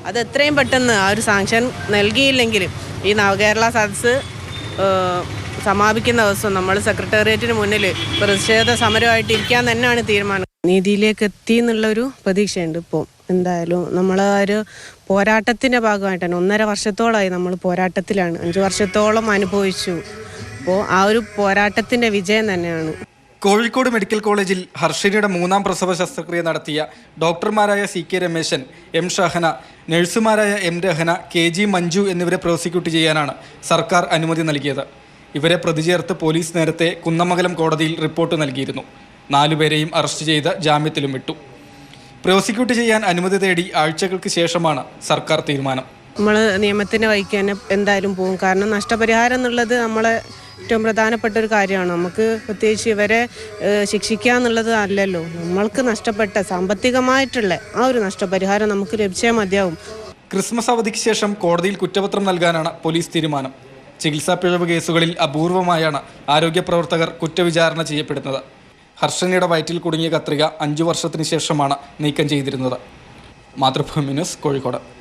അത് എത്രയും പെട്ടെന്ന് ആ ഒരു സാങ്ഷൻ നൽകിയില്ലെങ്കിൽ ഈ നവകേരള സദസ്സ് സമാപിക്കുന്ന ദിവസം നമ്മൾ സെക്രട്ടേറിയറ്റിന് മുന്നിൽ പ്രതിഷേധ സമരമായിട്ട് ഇരിക്കാൻ തന്നെയാണ് തീരുമാനം. നീതിയിലേക്ക് എത്തി എന്നുള്ളൊരു പ്രതീക്ഷയുണ്ട്. ഇപ്പോൾ എന്തായാലും നമ്മൾ ഒരു പോരാട്ടത്തിൻ്റെ ഭാഗമായിട്ടാണ് 1.5 വർഷത്തോളമായി നമ്മൾ പോരാട്ടത്തിലാണ്. 5 വർഷത്തോളം അനുഭവിച്ചു. അപ്പോൾ ആ ഒരു പോരാട്ടത്തിൻ്റെ വിജയം തന്നെയാണ്. കോഴിക്കോട് മെഡിക്കൽ കോളേജിൽ ഹർഷിനിയുടെ 3ാം പ്രസവ ശസ്ത്രക്രിയ നടത്തിയ ഡോക്ടർമാരായ CK Rameshan, M Shahana, നഴ്സുമാരായ M Rahana, KG Manju എന്നിവരെ പ്രോസിക്യൂട്ട് ചെയ്യാനാണ് സർക്കാർ അനുമതി നൽകിയത്. ഇവരെ പ്രതി ചേർത്ത് പോലീസ് നേരത്തെ കുന്നമംഗലം കോടതിയിൽ റിപ്പോർട്ട് നൽകിയിരുന്നു. 4 പേരെയും അറസ്റ്റ് ചെയ്ത് ജാമ്യത്തിലും വിട്ടു. പ്രോസിക്യൂട്ട് ചെയ്യാൻ അനുമതി തേടി ആഴ്ചകൾക്ക് ശേഷമാണ് സർക്കാർ തീരുമാനം. നമ്മൾ നിയമത്തിൻ്റെ വഴിക്ക് തന്നെ എന്തായാലും പോകും. കാരണം നഷ്ടപരിഹാരം എന്നുള്ളത് നമ്മളെ ഏറ്റവും പ്രധാനപ്പെട്ട ഒരു കാര്യമാണ്. നമുക്ക് പ്രത്യേകിച്ച് ഇവരെ ശിക്ഷിക്കുക എന്നുള്ളത് അല്ലല്ലോ. നമ്മൾക്ക് നഷ്ടപ്പെട്ട സാമ്പത്തികമായിട്ടുള്ള ആ ഒരു നഷ്ടപരിഹാരം നമുക്ക് ലഭിച്ചേ മതിയാവും. ക്രിസ്മസ് അവധിക്ക് ശേഷം കോടതിയിൽ കുറ്റപത്രം നൽകാനാണ് പോലീസ് തീരുമാനം. ചികിത്സാ പിഴവ് കേസുകളിൽ അപൂർവമായാണ് ആരോഗ്യ പ്രവർത്തകർ കുറ്റവിചാരണ ചെയ്യപ്പെടുന്നത്. ഹർഷനിയുടെ വയറ്റിൽ കുടുങ്ങിയ കത്രിക 5 വർഷത്തിന് ശേഷമാണ് നീക്കം ചെയ്തിരുന്നത്. മാതൃഭൂമി ന്യൂസ്, കോഴിക്കോട്.